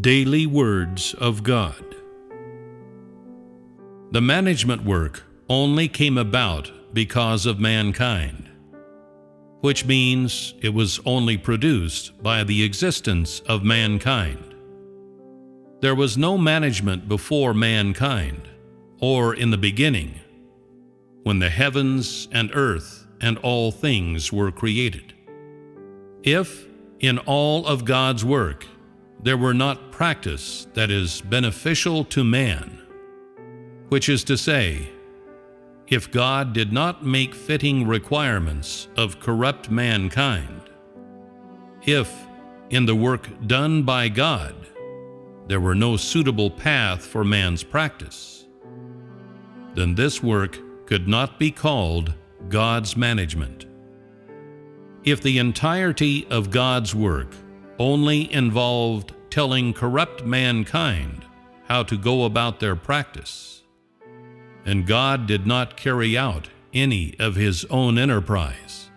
Daily Words of God. The management work only came about because of mankind, which means it was only produced by the existence of mankind. There was no management before mankind, or in the beginning, when the heavens and earth and all things were created. If, in all of God's work, there were not practice that is beneficial to man, which is to say, if God did not make fitting requirements of corrupt mankind, if, in the work done by God, there were no suitable path for man's practice, then this work could not be called God's management. If the entirety of God's work only involved telling corrupt mankind how to go about their practice, and God did not carry out any of His own enterprise,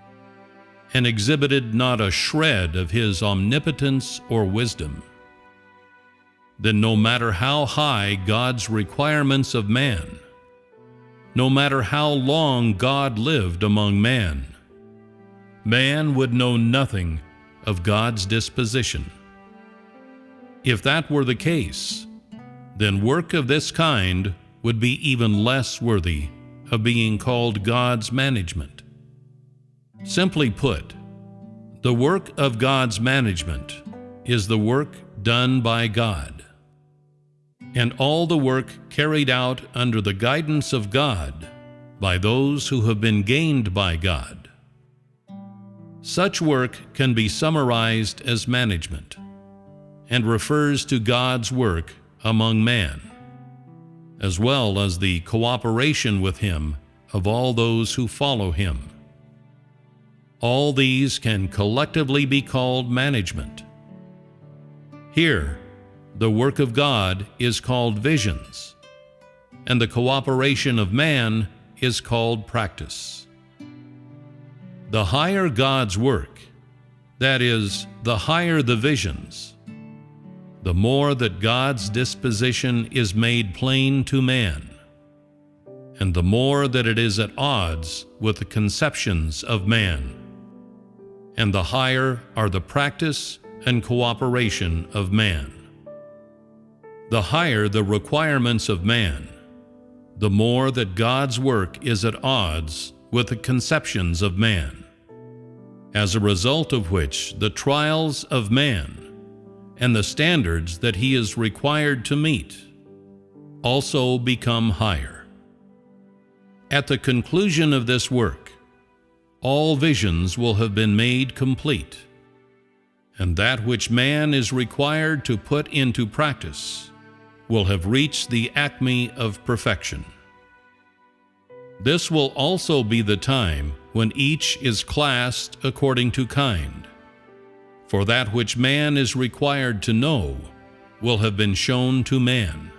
and exhibited not a shred of His omnipotence or wisdom, then no matter how high God's requirements of man, no matter how long God lived among man, man would know nothing of God's disposition. If that were the case, then work of this kind would be even less worthy of being called God's management. Simply put, the work of God's management is the work done by God, and all the work carried out under the guidance of God by those who have been gained by God. Such work can be summarized as management, and refers to God's work among man, as well as the cooperation with Him of all those who follow Him. All these can collectively be called management. Here, the work of God is called visions, and the cooperation of man is called practice. The higher God's work, that is, the higher the visions, the more that God's disposition is made plain to man, and the more that it is at odds with the conceptions of man, and the higher are the practice and cooperation of man. The higher the requirements of man, the more that God's work is at odds with the conceptions of man, as a result of which the trials of man and the standards that he is required to meet also become higher. At the conclusion of this work, all visions will have been made complete, and that which man is required to put into practice will have reached the acme of perfection. This will also be the time when each is classed according to kind, for that which man is required to know will have been shown to man.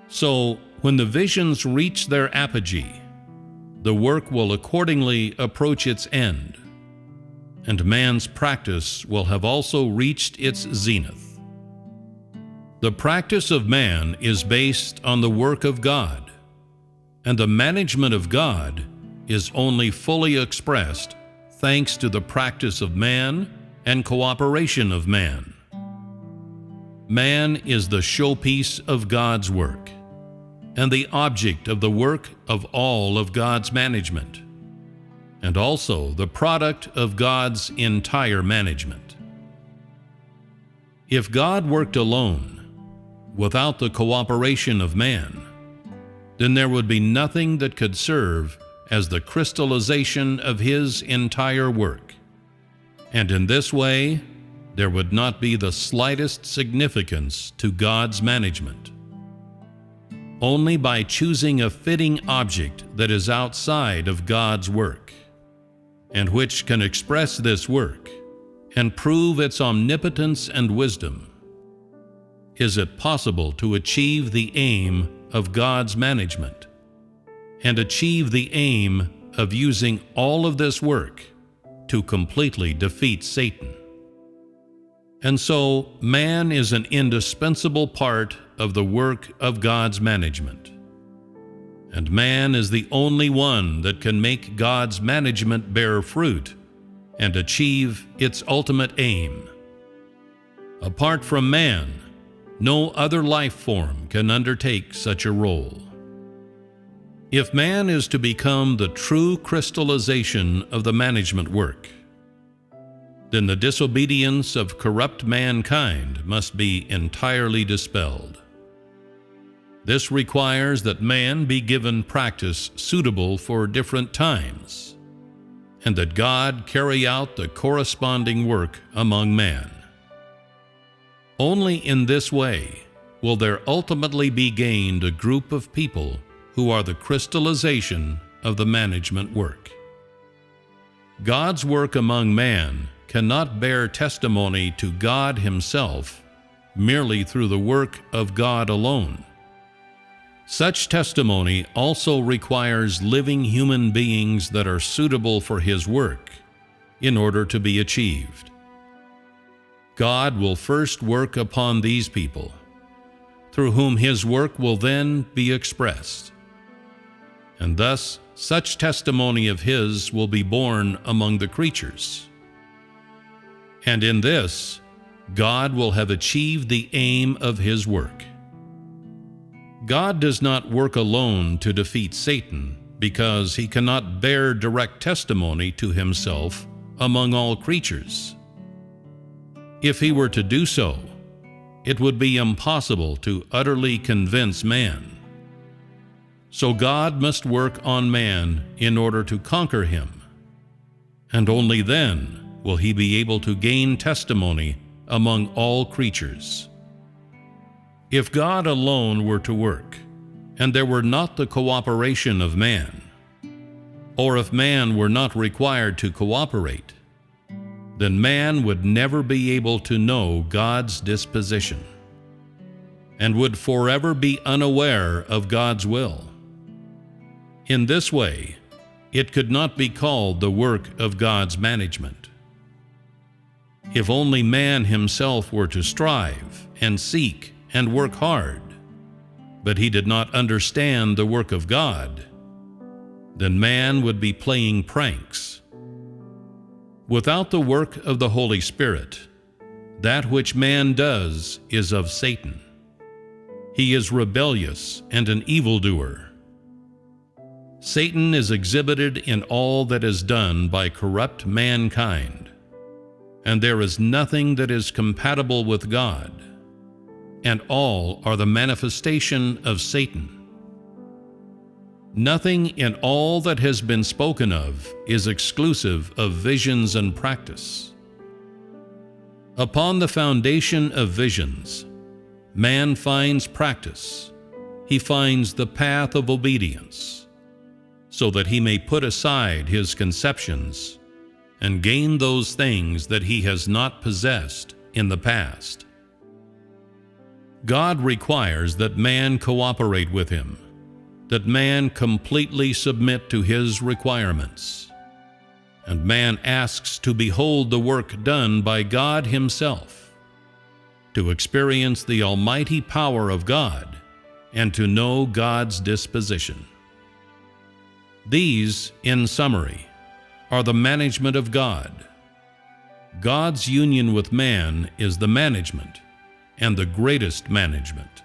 So, when the visions reach their apogee, the work will accordingly approach its end, and man's practice will have also reached its zenith. The practice of man is based on the work of God, and the management of God is only fully expressed thanks to the practice of man and cooperation of man. Man is the showpiece of God's work, and the object of the work of all of God's management, and also the product of God's entire management. If God worked alone, without the cooperation of man, then there would be nothing that could serve as the crystallization of His entire work, and in this way, there would not be the slightest significance to God's management. Only by choosing a fitting object that is outside of God's work, and which can express this work and prove its omnipotence and wisdom, is it possible to achieve the aim of God's management, and achieve the aim of using all of this work to completely defeat Satan. And so, man is an indispensable part of the work of God's management. And man is the only one that can make God's management bear fruit and achieve its ultimate aim. Apart from man, no other life form can undertake such a role. If man is to become the true crystallization of the management work, then the disobedience of corrupt mankind must be entirely dispelled. This requires that man be given practice suitable for different times, and that God carry out the corresponding work among man. Only in this way will there ultimately be gained a group of people who are the crystallization of the management work. God's work among man cannot bear testimony to God Himself merely through the work of God alone. Such testimony also requires living human beings that are suitable for His work in order to be achieved. God will first work upon these people, through whom His work will then be expressed. And thus, such testimony of His will be borne among the creatures. And in this, God will have achieved the aim of His work. God does not work alone to defeat Satan, because He cannot bear direct testimony to Himself among all creatures. If He were to do so, it would be impossible to utterly convince man. So God must work on man in order to conquer him, and only then will he be able to gain testimony among all creatures. If God alone were to work, and there were not the cooperation of man, or if man were not required to cooperate, then man would never be able to know God's disposition, and would forever be unaware of God's will. In this way, it could not be called the work of God's management. If only man himself were to strive and seek and work hard, but he did not understand the work of God, then man would be playing pranks. Without the work of the Holy Spirit, that which man does is of Satan. He is rebellious and an evildoer. Satan is exhibited in all that is done by corrupt mankind, and there is nothing that is compatible with God, and all are the manifestation of Satan. Nothing in all that has been spoken of is exclusive of visions and practice. Upon the foundation of visions, man finds practice. He finds the path of obedience, so that he may put aside his conceptions and gain those things that he has not possessed in the past. God requires that man cooperate with him, that man completely submit to his requirements, and man asks to behold the work done by God himself, to experience the almighty power of God, and to know God's disposition. These, in summary, are the management of God. God's union with man is the management, and the greatest management.